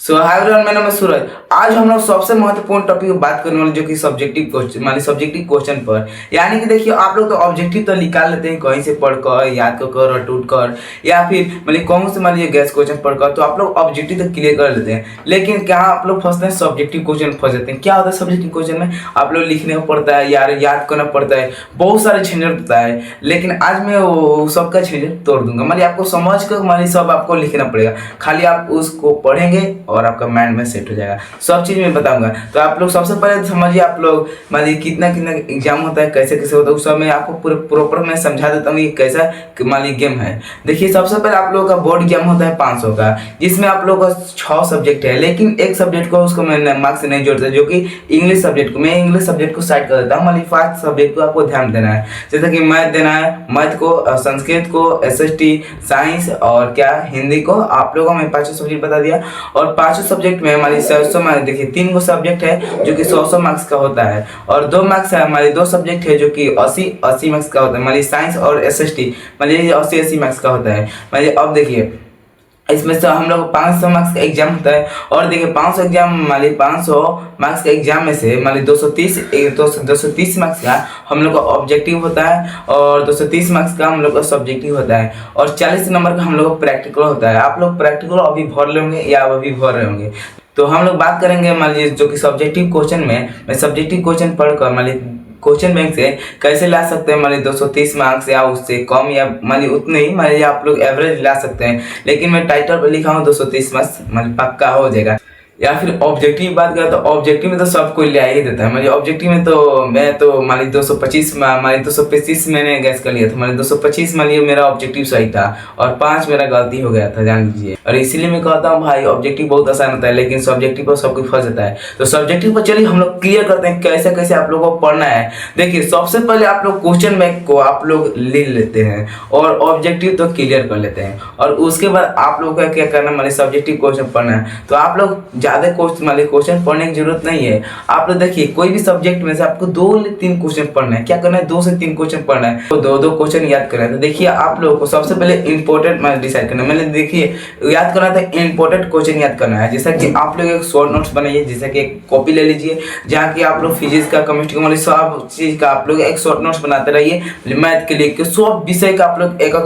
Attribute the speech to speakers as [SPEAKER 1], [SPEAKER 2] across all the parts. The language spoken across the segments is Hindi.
[SPEAKER 1] हाय एवरीवन, मेरा नाम है सूरज। आज हम लोग सबसे महत्वपूर्ण टॉपिक पर बात करने वाले जो कि सब्जेक्टिव क्वेश्चन सब्जेक्टिव क्वेश्चन पर। यानी कि देखिए, आप लोग तो ऑब्जेक्टिव तो निकाल लेते हैं कहीं से पढ़कर, याद कर रटूट कर, या फिर कौन से मान लीजिए गैस क्वेश्चन पढ़कर, तो आप लोग ऑब्जेक्टिव तो क्लियर कर लेते हैं। लेकिन क्या आप लोग फंसते हैं सब्जेक्टिव क्वेश्चन फंस जाते हैं। क्या होता है सब्जेक्टिव क्वेश्चन में? आप लोग लिखने को पड़ता है यार, याद करना पड़ता है, बहुत सारे झंझट होता है। लेकिन आज मैं वो सबका झंझट तोड़ दूंगा। मान आपको समझ कर सब आपको लिखना पड़ेगा, खाली आप उसको पढ़ेंगे और आपका माइंड में सेट हो जाएगा। सब चीज मैं बताऊंगा। तो आप लोग सबसे पहले समझिए, आप लोग मान लीजिए कितना कितना एग्जाम होता है, कैसे कैसे होता है, उस सब मैं आपको पूरे प्रॉपर मैं समझा देता हूँ ये कैसा मान लीजिए गेम है। देखिए, सबसे पहले आप लोगों का बोर्ड एग्जाम होता है 500 का, जिसमें आप लोगों का 6 सब्जेक्ट है। लेकिन एक सब्जेक्ट को उसको मैं मार्क्स नहीं जोड़ता, जो कि इंग्लिश सब्जेक्ट को। मैं इंग्लिश सब्जेक्ट को साइड कर देता हूँ। मान लीजिए 5 सब्जेक्ट को आपको ध्यान देना है, जैसे कि मैथ देना है, मैथ को, संस्कृत को, SST, साइंस और क्या हिंदी को। आप लोगों को मैं 5 सब्जेक्ट बता दिया। और 5 सब्जेक्ट में हमारी 100 मार्क्स, देखिए 3 गो सब्जेक्ट है जो कि 100 मार्क्स का होता है, और 2 मार्क्स है हमारे 2 सब्जेक्ट है जो कि 80 मार्क्स का होता है। हमारी साइंस और SST 80 मार्क्स का होता है। अब देखिए, इसमें से हम लोग 500 मार्क्स का एग्जाम होता है। और देखिए 500 एग्जाम 500 मार्क्स का एग्जाम में से 230 मार्क्स का हम लोग का ऑब्जेक्टिव होता है, और 230 मार्क्स का हम लोग का सब्जेक्टिव होता है, और 40 नंबर का हम लोग का प्रैक्टिकल होता है। आप लोग प्रैक्टिकल अभी भर लेंगे या अभी भर रहे होंगे। तो हम लोग बात करेंगे मान लीजिए जो कि सब्जेक्टिव क्वेश्चन में, मैं सब्जेक्टिव क्वेश्चन पढ़कर मान लीजिए क्वेश्चन बैंक से कैसे ला सकते हैं। मान लीजिए 230 मार्क्स या उससे कम, या मान लीजिए उतने ही, मान लीजिए आप लोग एवरेज ला सकते हैं। लेकिन मैं टाइटल पर लिखा हूँ 230 मार्क्स मान पक्का हो जाएगा। या फिर ऑब्जेक्टिव बात करें तो ऑब्जेक्टिव में तो सब कोई ले ही देता है। मुझे ऑब्जेक्टिव में तो मैं तो मान लीजिए 225 मैंने गैस कर लिया था। मान लीजिए 225 मान लीजिए मेरा ऑब्जेक्टिव सही था, और 5 मेरा गलती हो गया था, जान लीजिए। और इसीलिए मैं कहता हूँ भाई, ऑब्जेक्टिव बहुत आसान होता है, लेकिन सब्जेक्टिव पर सब कुछ फंस जाता है। तो सब्जेक्टिव पर चलिए हम लोग क्लियर करते हैं कैसे कैसे आप लोगों को पढ़ना है। देखिए, सबसे पहले आप लोग क्वेश्चन बैंक को आप लोग ले लेते हैं और ऑब्जेक्टिव तो क्लियर कर लेते हैं, और उसके बाद आप लोग का क्या करना, मान लीजिए सब्जेक्टिव क्वेश्चन पढ़ना है। तो आप लोग ज्यादा क्वेश्चन पढ़ने की जरूरत नहीं है। आप लोग देखिए, कोई भी सब्जेक्ट में से आपको 2 से 3 क्वेश्चन पढ़ना है। क्या करना है? 2 से 3 क्वेश्चन पढ़ना है, तो 2 क्वेश्चन याद करना है। तो देखिए, आप लोगों को सबसे पहले इंपॉर्टेंट डिसाइड करना है। मैंने देखिए याद करना था, इंपॉर्टेंट क्वेश्चन याद करना है। जैसा कि आप लोग एक शॉर्ट नोट्स बनाइए, जैसे कि एक कॉपी ले लीजिए, जहाँ की आप लोग फिजिक्स का, केमिस्ट्री का, सब चीज का आप लोग एक शॉर्ट नोट्स बनाते रहिए। मैथ के लिए सब विषय का आप लोग एक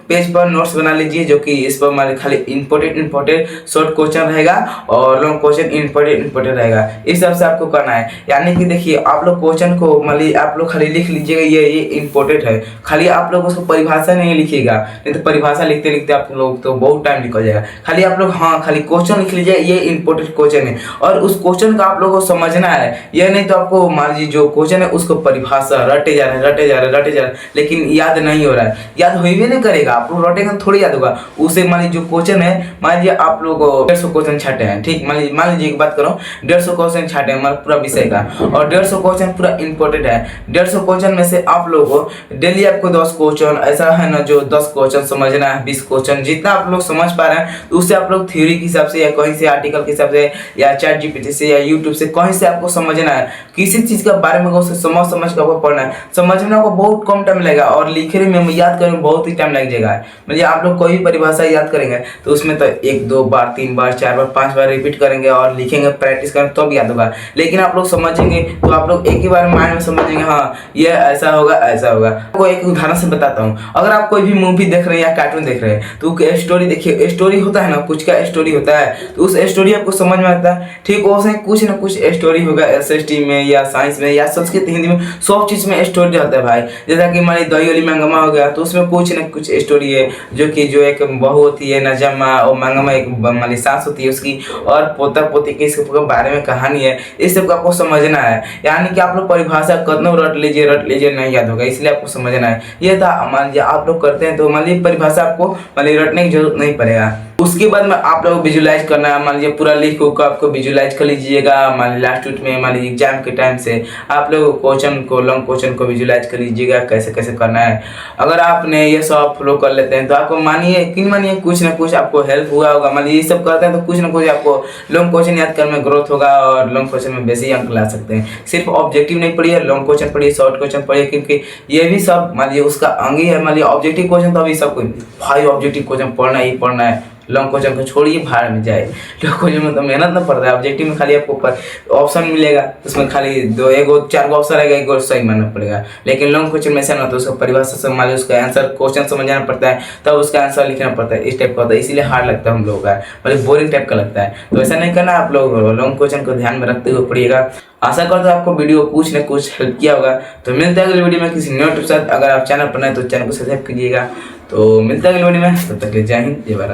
[SPEAKER 1] पेज पर नोट्स बना लीजिए, जो कि इस पर हमारे खाली इंपॉर्टेंट शॉर्ट क्वेश्चन रहेगा, और लॉन्ग क्वेश्चन इंपॉर्टेंट रहेगा। इस हिसाब से आपको करना है। यानी कि देखिए, आप लोग क्वेश्चन को आप लोग खाली लिख लीजिएगा, ये इंपॉर्टेंट है। खाली आप लोग उसको परिभाषा नहीं लिखिएगा, नहीं तो परिभाषा लिखते लिखते आप लोग तो बहुत टाइम निकल जाएगा। खाली आप लोग खाली क्वेश्चन लिख लीजिए, ये इंपॉर्टेंट क्वेश्चन है, और उस क्वेश्चन का आप लोगों को समझना है। यह नहीं तो आपको मान लीजिए जो क्वेश्चन है उसको परिभाषा रटे जा रहे हैं, लेकिन याद नहीं हो रहा है। याद हो भी नहीं करेगा, आप लोग रटेंगे थोड़ी याद होगा उसे। मान लीजिए जो क्वेश्चन है, मान लीजिए आप लोग 150 क्वेश्चन छाटे हैं, ठीक। मान लीजिए एक बात करो, 150 क्वेश्चन छाटे हैं हमारे पूरा विषय का, और 150 क्वेश्चन पूरा इंपॉर्टेंट है। 150 क्वेश्चन में से आप लोगों को डेली आपको 10 क्वेश्चन ऐसा है ना, जो 10 क्वेश्चन समझना है, 20 क्वेश्चन जितना आप लोग समझ पा रहे हैं, तो उससे आप लोग थ्योरी के हिसाब से, या कहीं से आर्टिकल के हिसाब से, या ChatGPT से, या यूट्यूब से, कहीं से आपको समझना है। किसी चीज के बारे में समझ कर आपको पढ़ना है। समझने को बहुत कम टाइम लगेगा, और लिखने में, याद करने में बहुत ही टाइम लग जाएगा। मतलब आप लोग कोई भी परिभाषा याद करेंगे तो उसमें तो 1 2 बार 3 बार 4 बार 5 बार रिपीट करेंगे, और लिखेंगे, प्रैक्टिस करेंगे, तो याद होगा। लेकिन आप लोग समझेंगे तो आप लोग एक ही बार माइंड में समझेंगे, हाँ ये ऐसा होगा ऐसा होगा। आपको एक उदाहरण से बताता हूँ। अगर आप कोई भी मूवी देख रहे हैं या कार्टून देख रहे हैं, तो स्टोरी देखिए, स्टोरी होता है ना, कुछ का स्टोरी होता है, तो उस स्टोरी आपको समझ में आता है, ठीक। वैसे कुछ ना कुछ स्टोरी होगा SST में, या साइंस में, या संस्कृत, हिंदी में, सब चीज में स्टोरी रहता है भाई। जैसा कि हमारी दही वाली मंगमा हो गया, तो उसमें कुछ ना कुछ स्टोरी है, जो एक बहू होती है नजमा, और मंगमा एक माली सास होती है उसकी, और पोता पोती के इसके बारे में कहानी है। इस सब को आपको समझना है। यानी कि आप लोग परिभाषा कदम रट लीजिए, नहीं याद होगा, इसलिए आपको समझना है। ये था, मान लीजिए आप लोग करते हैं तो मान लीजिए परिभाषा आपको मान लीजिए रटने की जरूरत नहीं पड़ेगा। उसके बाद में आप लोग विजुलाइज करना है। मान लीजिए पूरा लिख को आपको विजुलाइज कर लीजिएगा। मान लीजिए लास्ट वीक में, मान लीजिए एग्जाम के टाइम से आप लोग क्वेश्चन को, लॉन्ग क्वेश्चन को विजुलाइज कर लीजिएगा कैसे कैसे करना है। अगर आपने ये सब फॉलो कर लेते हैं तो आपको मानिए कि मानिए कुछ ना कुछ आपको हेल्प हुआ होगा। मान लीजिए ये सब करते हैं तो कुछ ना कुछ आपको लॉन्ग क्वेश्चन याद करने में ग्रोथ होगा, और लॉन्ग क्वेश्चन में बेसी अंक ला सकते हैं। सिर्फ ऑब्जेक्टिव नहीं पढ़िए, लॉन्ग क्वेश्चन पढ़िए, शॉर्ट क्वेश्चन पढ़िए, क्योंकि ये भी सब मान लीजिए उसका अंग ही है। मान लीजिए ऑब्जेक्टिव क्वेश्चन तो अभी सब भाई ऑब्जेक्टिव क्वेश्चन पढ़ना ही पढ़ना है, लॉन्ग क्वेश्चन को छोड़िए, भाड़ में जाए। लॉन्ग क्वेश्चन में तो मेहनत ना पड़ता है, ऑब्जेक्टिव में खाली आपको ऑप्शन मिलेगा, उसमें खाली 4 ऑप्शन रहेगा, 1 सही मानना पड़ेगा। लेकिन लॉन्ग क्वेश्चन में ऐसा ना, तो उसका परिभाषा से मान लो, उसका आंसर क्वेश्चन समझ जाना पड़ता है, तब उसका आंसर लिखना पड़ता है। इस टाइप का होता है, इसीलिए हार्ड लगता है हम लोगों का, मतलब बोरिंग टाइप का लगता है। तो ऐसा नहीं करना, आप लोग लॉन्ग क्वेश्चन को ध्यान में रखते हुए पढ़िएगा। आशा करता हूँ आपको वीडियो कुछ न कुछ हेल्प किया होगा। तो मिलते हैं अगले वीडियो में किसी न्यू टिप के साथ। अगर आप चैनल पर नए तो चैनल को सब्सक्राइब कीजिएगा। तो मिलते हैं अगले वीडियो में, तब तक के लिए जय हिंद, जय भारत।